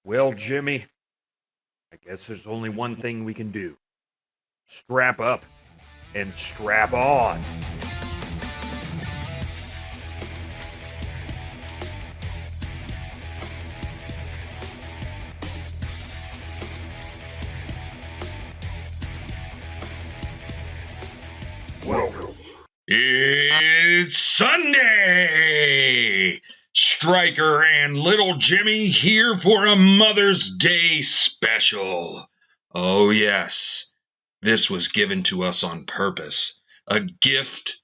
Well, Jimmy, I guess there's only one thing we can do. Strap up and strap on. Welcome. It's Sunday! Stryker and Little Jimmy here for a Mother's Day special. Oh yes, this was given to us on purpose. A gift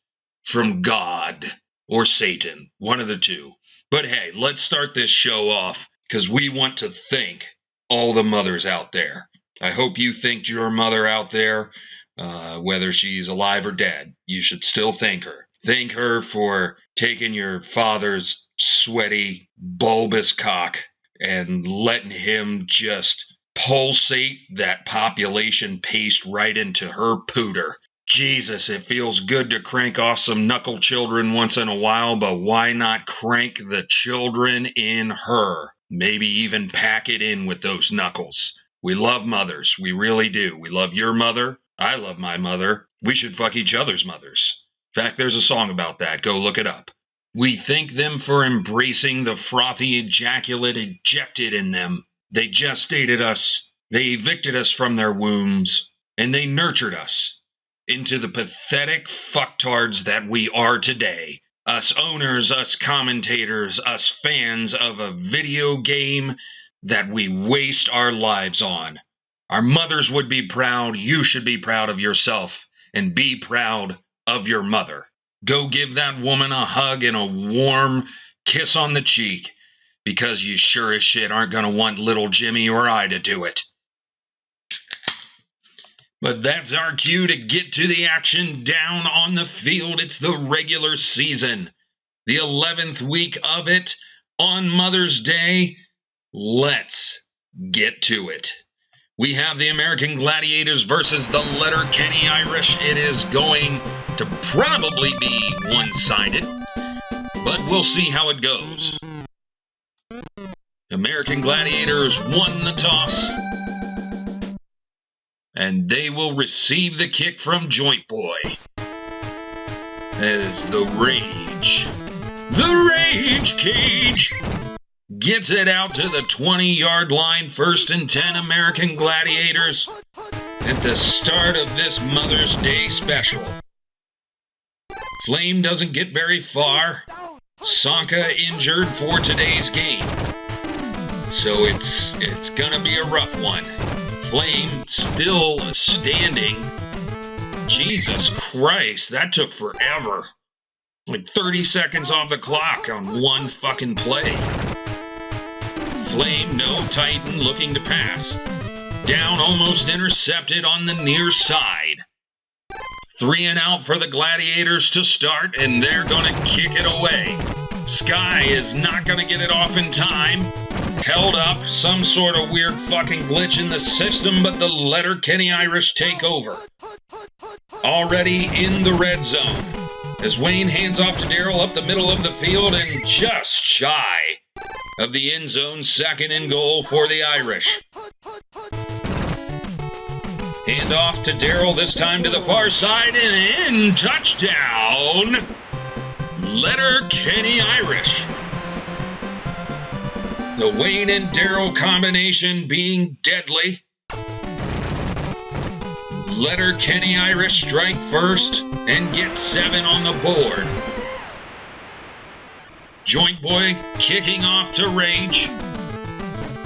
from God or Satan, one of the two. But hey, let's start this show off because we want to thank all the mothers out there. I hope you thanked your mother out there. Whether she's alive or dead, you should still thank her. Thank her for taking your father's sweaty, bulbous cock and letting him just pulsate that population paste right into her pooter. Jesus, it feels good to crank off some knuckle children once in a while, but why not crank the children in her? Maybe even pack it in with those knuckles. We love mothers. We really do. We love your mother. I love my mother. We should fuck each other's mothers. In fact, there's a song about that. Go look it up. We thank them for embracing the frothy ejaculate ejected in them. They gestated us. They evicted us from their wombs. And they nurtured us into the pathetic fucktards that we are today. Us owners, us commentators, us fans of a video game that we waste our lives on. Our mothers would be proud. You should be proud of yourself and be proud of your mother. Go give that woman a hug and a warm kiss on the cheek because you sure as shit aren't going to want little Jimmy or I to do it. But that's our cue to get to the action down on the field. It's the regular season, the 11th week of it on Mother's Day. Let's get to it. We have the American Gladiators versus the Letterkenny Irish. It is going to probably be one-sided, but we'll see how it goes. American Gladiators won the toss, and they will receive the kick from Joint Boy as the Rage Cage, gets it out to the 20-yard line, 1st and 10, American Gladiators, at the start of this Mother's Day special. Flame doesn't get very far. Sanka injured for today's game. So it's gonna be a rough one. Flame still standing. Jesus Christ, that took forever. Like 30 seconds off the clock on one fucking play. Flame, no Titan looking to pass. Down, almost intercepted on the near side. 3 and out for the Gladiators to start, and they're going to kick it away. Sky is not going to get it off in time. Held up, some sort of weird fucking glitch in the system, but the Letterkenny Irish take over. Already in the red zone. As Wayne hands off to Daryl up the middle of the field and just shy of the end zone, 2nd and goal for the Irish. Hand off to Daryl, this time to the far side, and in, touchdown, Letterkenny Irish. The Wayne and Daryl combination being deadly. Letterkenny Irish strike first and get 7 on the board. Joint Boy kicking off to Rage.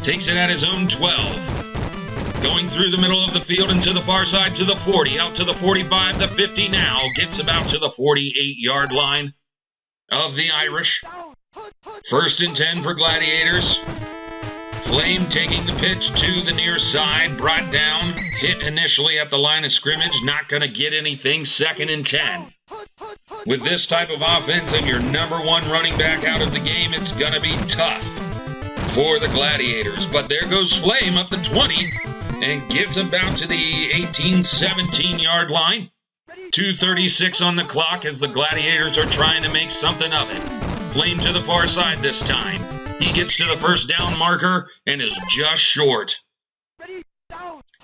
Takes it at his own 12. Going through the middle of the field and to the far side to the 40. Out to the 45, the 50 now. Gets about to the 48-yard line of the Irish. 1st and 10 for Gladiators. Flame taking the pitch to the near side. Brought down. Hit initially at the line of scrimmage. Not going to get anything. 2nd and 10. With this type of offense and your number 1 running back out of the game, it's going to be tough for the Gladiators. But there goes Flame up the 20 and gets about to the 18, 17-yard line. 2:36 on the clock as the Gladiators are trying to make something of it. Flame to the far side this time. He gets to the first down marker and is just short.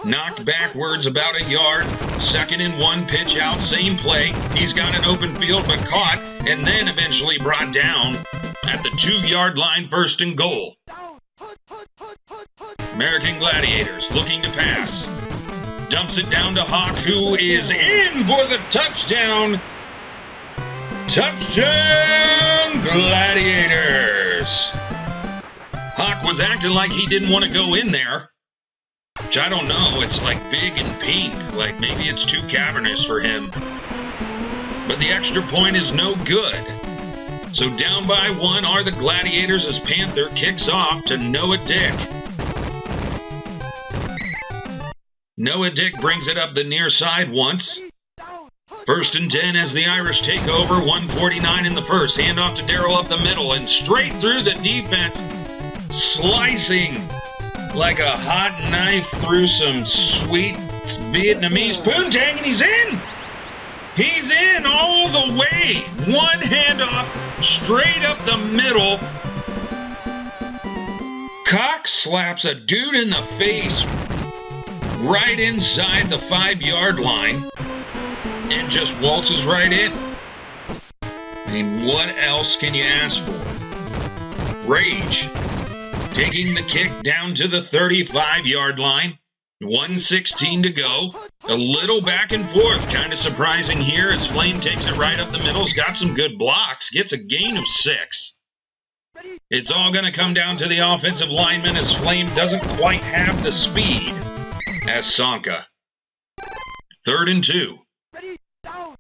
Knocked backwards about a yard. 2nd and 1, pitch out, same play. He's got an open field but caught, and then eventually brought down at the 2-yard line, 1st and goal. American Gladiators looking to pass. Dumps it down to Hawk, who is in for the touchdown. Touchdown, Gladiators! Hawk was acting like he didn't want to go in there. Which I don't know, it's like big and pink, like maybe it's too cavernous for him. But the extra point is no good. So down by 1 are the Gladiators as Panther kicks off to Noah Dick. Noah Dick brings it up the near side once. 1st and 10 as the Irish take over, 1:49 in the first. Handoff to Darrell up the middle and straight through the defense, slicing like a hot knife through some sweet Vietnamese poontang, and he's in! He's in all the way! One handoff, straight up the middle. Cox slaps a dude in the face right inside the 5-yard line and just waltzes right in. I mean, what else can you ask for? Rage. Taking the kick down to the 35-yard line. 1:16 to go. A little back and forth. Kind of surprising here as Flame takes it right up the middle. He's got some good blocks. Gets a gain of 6. It's all going to come down to the offensive lineman as Flame doesn't quite have the speed as Sonka. 3rd and 2. Oh,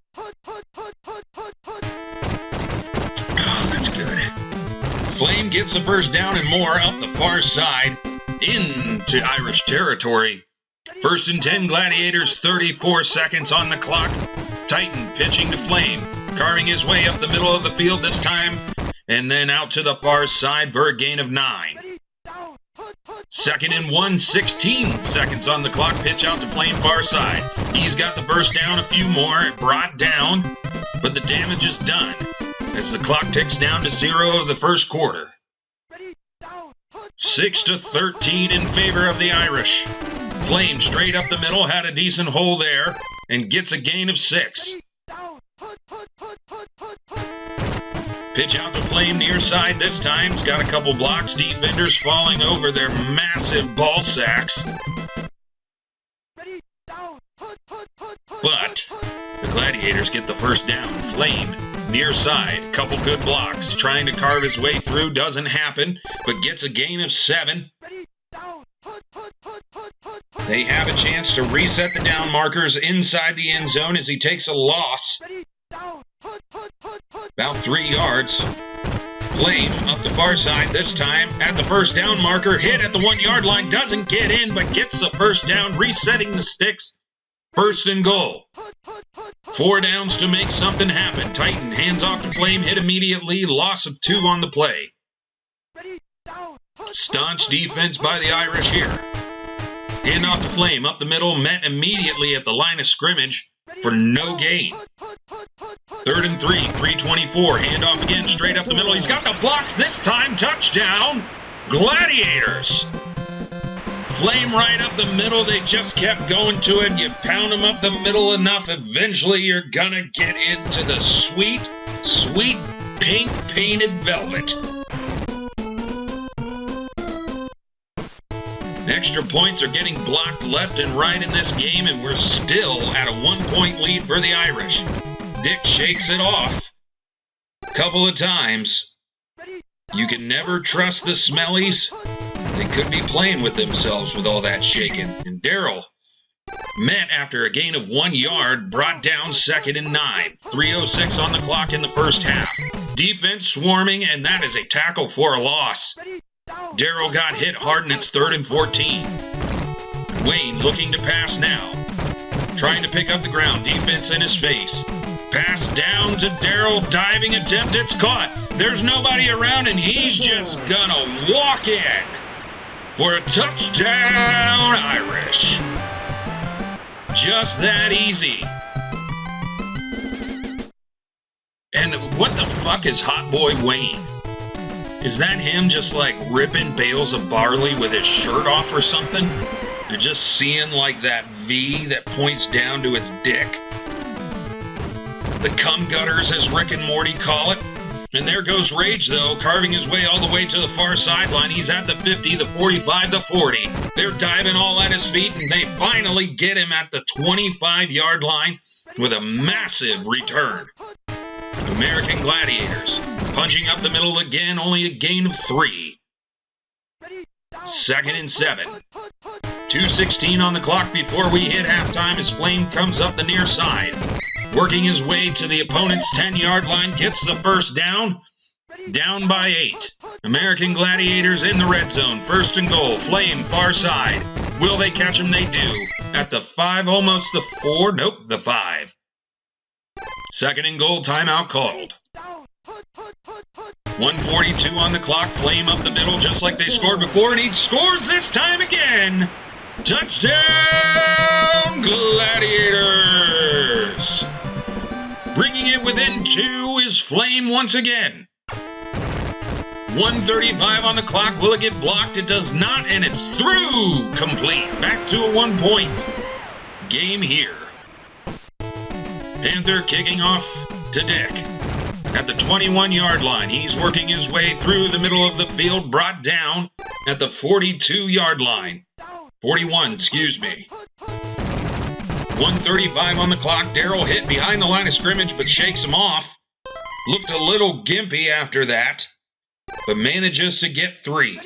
that's good. Flame gets the first down and more up the far side into Irish territory. 1st and 10, Gladiators, 34 seconds on the clock. Titan pitching to Flame, carving his way up the middle of the field this time, and then out to the far side for a gain of 9. 2nd and 1, 16 seconds on the clock. Pitch out to Flame far side. He's got the first down, a few more, brought down, but the damage is done as the clock ticks down to 0 of the first quarter. 6-13 in favor of the Irish. Flame straight up the middle, had a decent hole there, and gets a gain of 6. Pitch out to Flame near side this time. He's got a couple blocks. Defenders falling over their massive ball sacks. But the Gladiators get the first down. Flame near side, couple good blocks. Trying to carve his way through, doesn't happen, but gets a gain of 7. They have a chance to reset the down markers inside the end zone as he takes a loss. About 3 yards. Flame up the far side this time at the first down marker. Hit at the 1-yard line. Doesn't get in, but gets the first down, resetting the sticks. 1st and goal. 4 downs to make something happen. Titan hands off to Flame. Hit immediately. Loss of 2 on the play. Staunch defense by the Irish here. Hand off to Flame. Up the middle. Met immediately at the line of scrimmage for no gain. 3rd and 3, 3:24. Hand off again, straight up the middle. He's got the blocks this time. Touchdown, Gladiators. Flame right up the middle. They just kept going to it. You pound them up the middle enough, eventually you're gonna get into the sweet, sweet pink painted velvet. Extra points are getting blocked left and right in this game, and we're still at a 1-point lead for the Irish. Dick shakes it off a couple of times. You can never trust the smellies. They could be playing with themselves with all that shaking. And Darrell met after a gain of 1 yard, brought down 2nd and 9. 3:06 on the clock in the first half. Defense swarming, and that is a tackle for a loss. Darrell got hit hard, and it's 3rd and 14. Wayne looking to pass now. Trying to pick up the ground. Defense in his face. Pass down to Darrell. Diving attempt. It's caught. There's nobody around, and he's just gonna walk in for a touchdown, Irish. Just that easy. And what the fuck is Hot Boy Wayne? Is that him just like ripping bales of barley with his shirt off or something? You're just seeing like that V that points down to his dick. The cum gutters, as Rick and Morty call it. And there goes Rage, though, carving his way all the way to the far sideline. He's at the 50, the 45, the 40. They're diving all at his feet, and they finally get him at the 25-yard line with a massive return. American Gladiators punching up the middle again, only a gain of 3. 2nd and 7. 2:16 on the clock before we hit halftime as Flame comes up the near side. Working his way to the opponent's 10-yard line, gets the first down. Down by 8. American Gladiators in the red zone. 1st and goal. Flame far side. Will they catch him? They do. At the 5, almost the 4. Nope, the 5. 2nd and goal. Timeout called. 1:42 on the clock. Flame up the middle just like they scored before, and he scores this time again. Touchdown, Gladiators! Bringing it within 2 is Flame once again. 1:35 on the clock. Will it get blocked? It does not, and it's through. Complete. Back to a 1-point game here. Panther kicking off to Dick. At the 21-yard line, he's working his way through the middle of the field, brought down at the 42-yard line. 41, excuse me. 1:35 on the clock. Darrell hit behind the line of scrimmage, but shakes him off. Looked a little gimpy after that, but manages to get 3.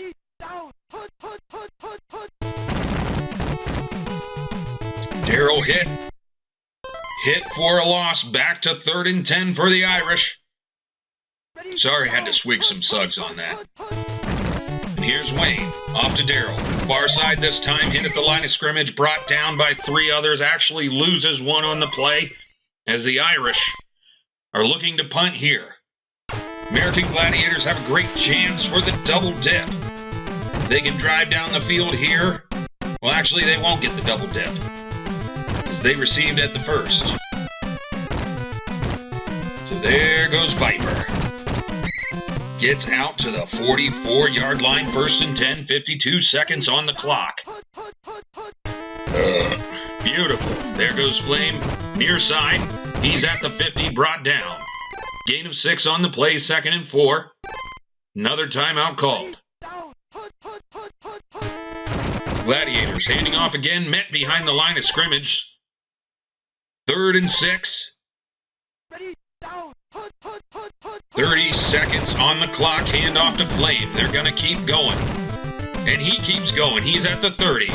Darrell hit for a loss. Back to 3rd and 10 for the Irish. Sorry, had to swig some sugs on that. And here's Wayne. Off to Darrell. Far side this time. Hit at the line of scrimmage. Brought down by 3 others. Actually loses 1 on the play as the Irish are looking to punt here. American Gladiators have a great chance for the double dip. They can drive down the field here. Well, actually, they won't get the double dip, as they received at the 1st. So there goes Viper. Gets out to the 44-yard line. 1st and 10, 52 seconds on the clock. Beautiful. There goes Flame. Near side. He's at the 50, brought down. Gain of 6 on the play. 2nd and 4. Another timeout called. Gladiators handing off again. Met behind the line of scrimmage. 3rd and 6. 30 seconds on the clock. Hand off to Flame. They're going to keep going. And he keeps going. He's at the 30.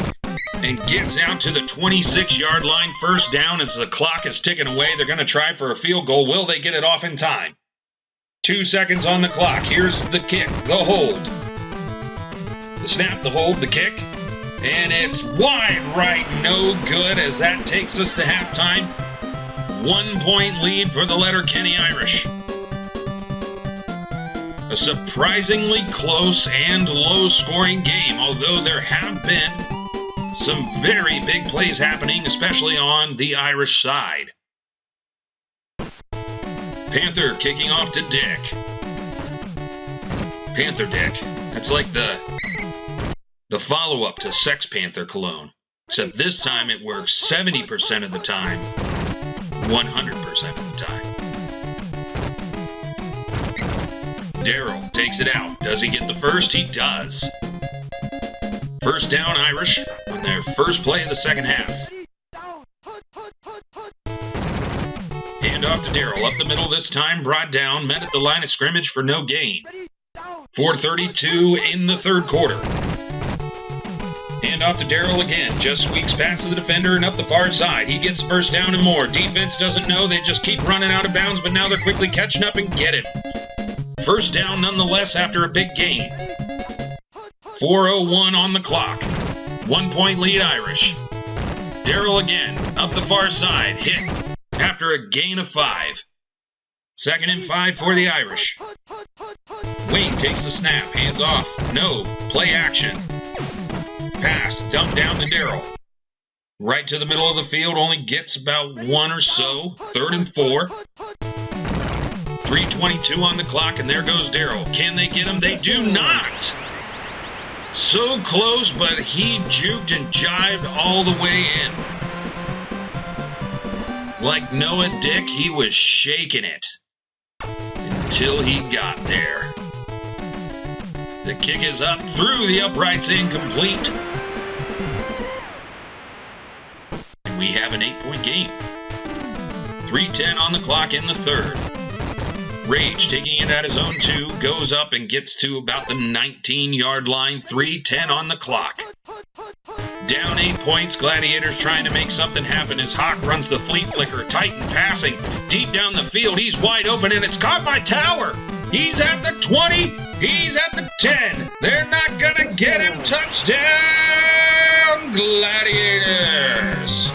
And gets out to the 26-yard line. 1st down as the clock is ticking away. They're going to try for a field goal. Will they get it off in time? 2 seconds on the clock. Here's the kick. The hold. The snap, the hold, the kick. And it's wide right. No good, as that takes us to halftime. 1-point lead for the Letterkenny Irish. A surprisingly close and low-scoring game, although there have been some very big plays happening, especially on the Irish side. Panther kicking off to Dick. Panther Dick. That's like the follow-up to Sex Panther cologne. Except this time it works 70% of the time, 100% of the time. Darrell takes it out. Does he get the first? He does. 1st down Irish on their first play of the second half. Hand off to Darrell. Up the middle this time. Brought down. Met at the line of scrimmage for no gain. 4:32 in the 3rd quarter. Hand off to Darrell again. Just squeaks past the defender and up the far side. He gets 1st down and more. Defense doesn't know. They just keep running out of bounds, but now they're quickly catching up and get it. 1st down nonetheless after a big gain. 4:01 on the clock. 1-point lead Irish. Darrell again. Up the far side. Hit after a gain of 5. 2nd and 5 for the Irish. Wayne takes the snap. Hands off. No. Play action. Pass. Dumped down to Darrell. Right to the middle of the field. Only gets about 1 or so. 3rd and 4. 3:22 on the clock, and there goes Daryl. Can they get him? They do not. So close, but he juked and jived all the way in. Like Noah Dick, he was shaking it until he got there. The kick is up through the uprights, incomplete. And we have an 8-point game. 3:10 on the clock in the third. Rage taking it at his own 2, goes up and gets to about the 19-yard line. 3:10 on the clock. Down 8 points, Gladiators trying to make something happen as Hawk runs the flea flicker. Titan passing deep down the field. He's wide open and it's caught by Tower. He's at the 20. He's at the 10. They're not gonna get him. Touchdown, Gladiators.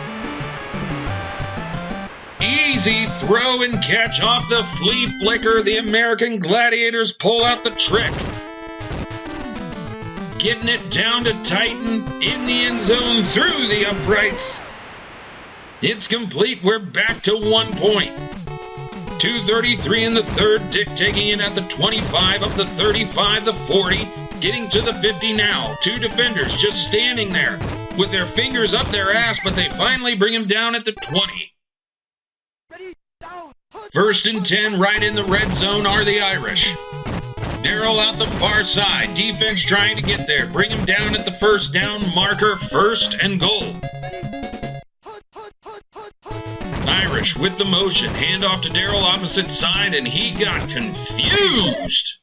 Easy throw and catch off the flea flicker. The American Gladiators pull out the trick. Getting it down to Titan in the end zone through the uprights. It's complete. We're back to 1 point. 2:33 in the third. Dick taking it at the 25, up the 35, the 40, getting to the 50 now. 2 defenders just standing there with their fingers up their ass, but they finally bring him down at the 20. 1st and 10 right in the red zone are the Irish. Daryl out the far side. Defense trying to get there. Bring him down at the first down marker. 1st and goal. Irish with the motion. Hand off to Daryl opposite side, and he got confused.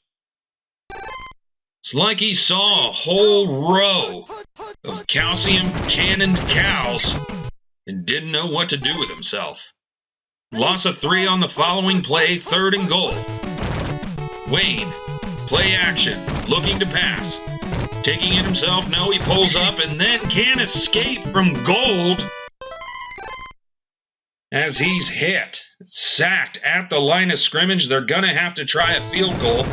It's like he saw a whole row of calcium cannoned cows and didn't know what to do with himself. Loss of 3 on the following play. 3rd and goal. Wayne. Play action, looking to pass. Taking it himself, no, he pulls up and then can't escape from Gold as he's hit. Sacked at the line of scrimmage. They're going to have to try a field goal.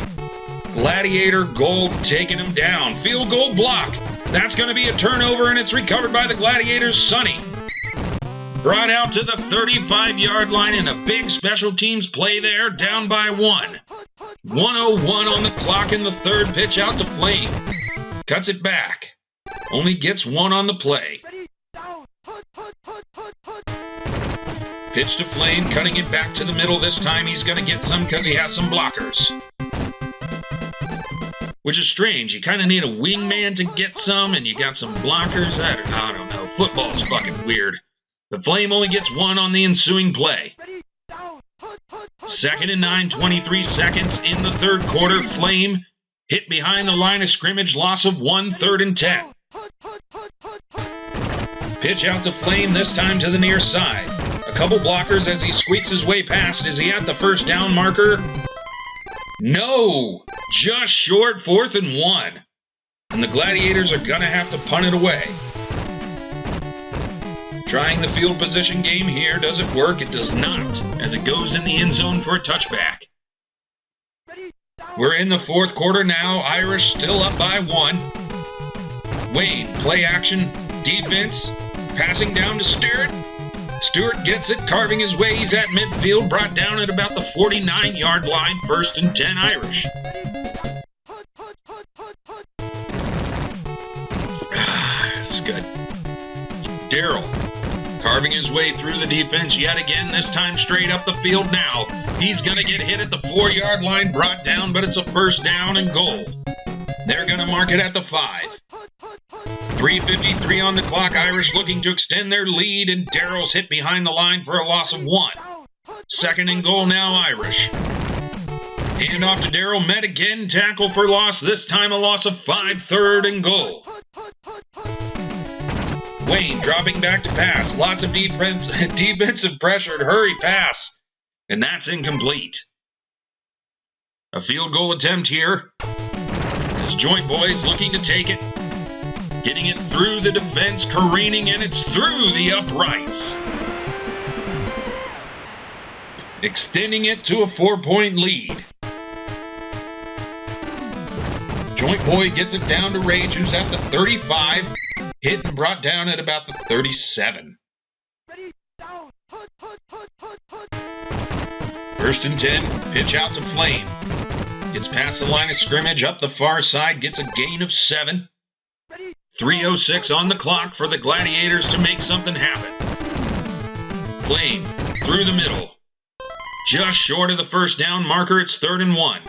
Gladiator Gold taking him down. Field goal block. That's going to be a turnover, and it's recovered by the Gladiators. Sonny. Brought out to the 35-yard line in a big special teams play there, down by 1. 1:01 on the clock in the third. Pitch out to Flame. Cuts it back. Only gets 1 on the play. Pitch to Flame, cutting it back to the middle. This time he's going to get some because he has some blockers. Which is strange. You kind of need a wingman to get some, and you got some blockers. I don't know. Football's fucking weird. The Flame only gets 1 on the ensuing play. 2nd and 9, 23 seconds in the third quarter. Flame hit behind the line of scrimmage. Loss of 1, 3rd and 10. Pitch out to Flame, this time to the near side. A couple blockers as he squeaks his way past. Is he at the first down marker? No! Just short. 4th and 1. And the Gladiators are going to have to punt it away. Trying the field position game here. Does it work? It does not, as it goes in the end zone for a touchback. We're in the fourth quarter now. Irish still up by 1. Wayne, play action, defense, passing down to Stewart. Stewart gets it, carving his way. He's at midfield, brought down at about the 49-yard line. 1st and 10 Irish. That's good. Daryl. Carving his way through the defense yet again, this time straight up the field now. He's going to get hit at the 4-yard line, brought down, but it's a 1st down and goal. They're going to mark it at the 5. 3:53 on the clock. Irish looking to extend their lead, and Daryl's hit behind the line for a loss of 1. 2nd and goal now, Irish. Hand off to Daryl, met again, tackle for loss, this time a loss of 5, 3rd and goal. Wayne dropping back to pass. Lots of defensive pressure to hurry pass. And that's incomplete. A field goal attempt here. This joint boys looking to take it. Getting it through the defense, careening, and it's through the uprights. Extending it to a 4-point lead. Joint boy gets it down to Rage, who's at the 35. Hit and brought down at about the 37. First and 10, pitch out to Flame. Gets past the line of scrimmage, up the far side, gets a gain of 7. 3:06 on the clock for the Gladiators to make something happen. Flame through the middle. Just short of the first down marker, it's 3rd and 1.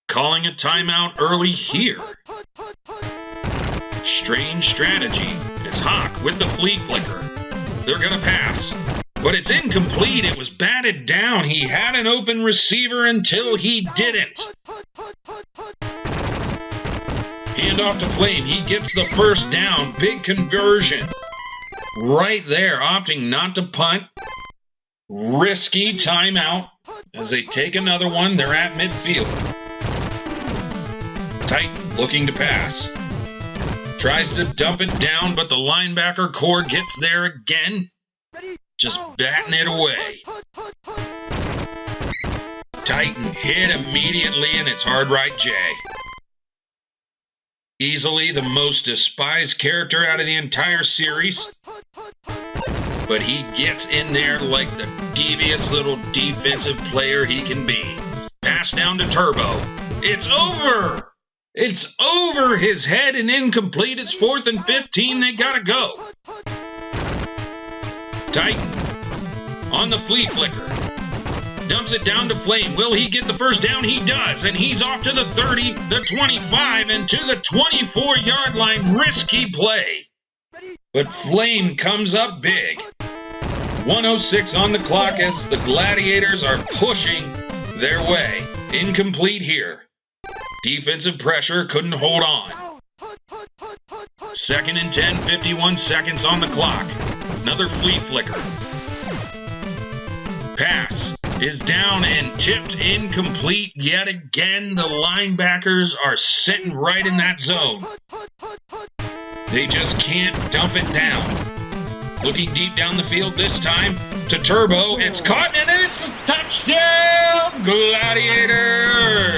Calling a timeout early here. Strange strategy. It's Hawk with the flea flicker. They're going to pass. But it's incomplete. It was batted down. He had an open receiver until he didn't. Hand off to Flame. He gets the first down. Big conversion. Right there, opting not to punt. Risky timeout. As they take another one, they're at midfield. Titan looking to pass. Tries to dump it down, but the linebacker core gets there again. Just batting it away. Titan hit immediately, and it's Hard Right J. Easily the most despised character out of the entire series. But he gets in there like the devious little defensive player he can be. Pass down to Turbo. It's over! It's over his head and incomplete. It's 4th and 15. They gotta go. Titan on the flea flicker. Dumps it down to Flame. Will he get the first down? He does. And he's off to the 30, the 25, and to the 24-yard line. Risky play. But Flame comes up big. 1:06 on the clock as the Gladiators are pushing their way. Incomplete here. Defensive pressure, couldn't hold on. 2nd and 10, 51 seconds on the clock. Another flea flicker. Pass is down and tipped incomplete yet again. The linebackers are sitting right in that zone. They just can't dump it down. Looking deep down the field this time to Turbo. It's caught and it's a touchdown, Gladiators!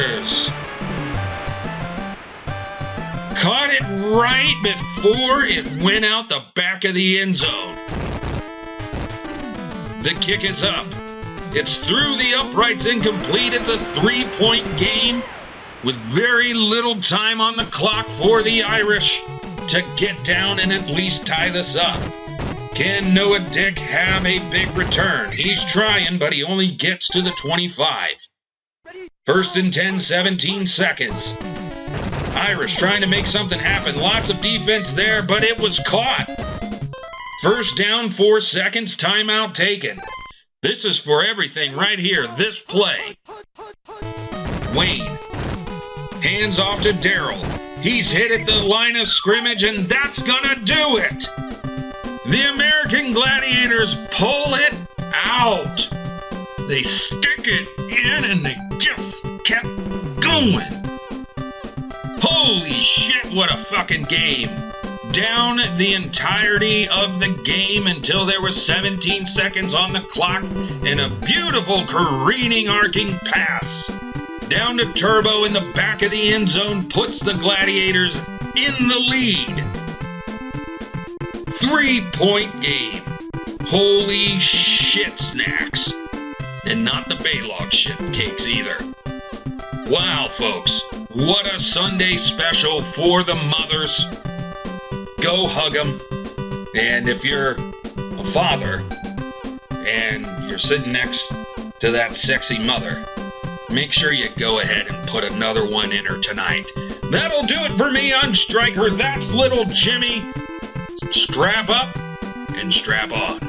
Caught it right before it went out the back of the end zone. The kick is up. It's through the uprights, incomplete. It's a 3-point game with very little time on the clock for the Irish to get down and at least tie this up. Can Noah Dick have a big return? He's trying, but he only gets to the 25. 1st and 10, 17 seconds. Irish trying to make something happen. Lots of defense there, but it was caught. First down, 4 seconds, timeout taken. This is for everything right here, this play. Wayne. Hands off to Darryl. He's hit at the line of scrimmage, and that's gonna do it. The American Gladiators pull it out. They stick it in, and they just kept going. Holy shit, what a fucking game. Down the entirety of the game until there was 17 seconds on the clock and a beautiful careening arcing pass. Down to Turbo in the back of the end zone puts the Gladiators in the lead. 3-point game. Holy shit snacks. And not the Baylog shit cakes either. Wow, folks. What a Sunday special for the mothers. Go hug them. And if you're a father and you're sitting next to that sexy mother, make sure you go ahead and put another one in her tonight. That'll do it for me on Striker. That's Little Jimmy. Strap up and strap on.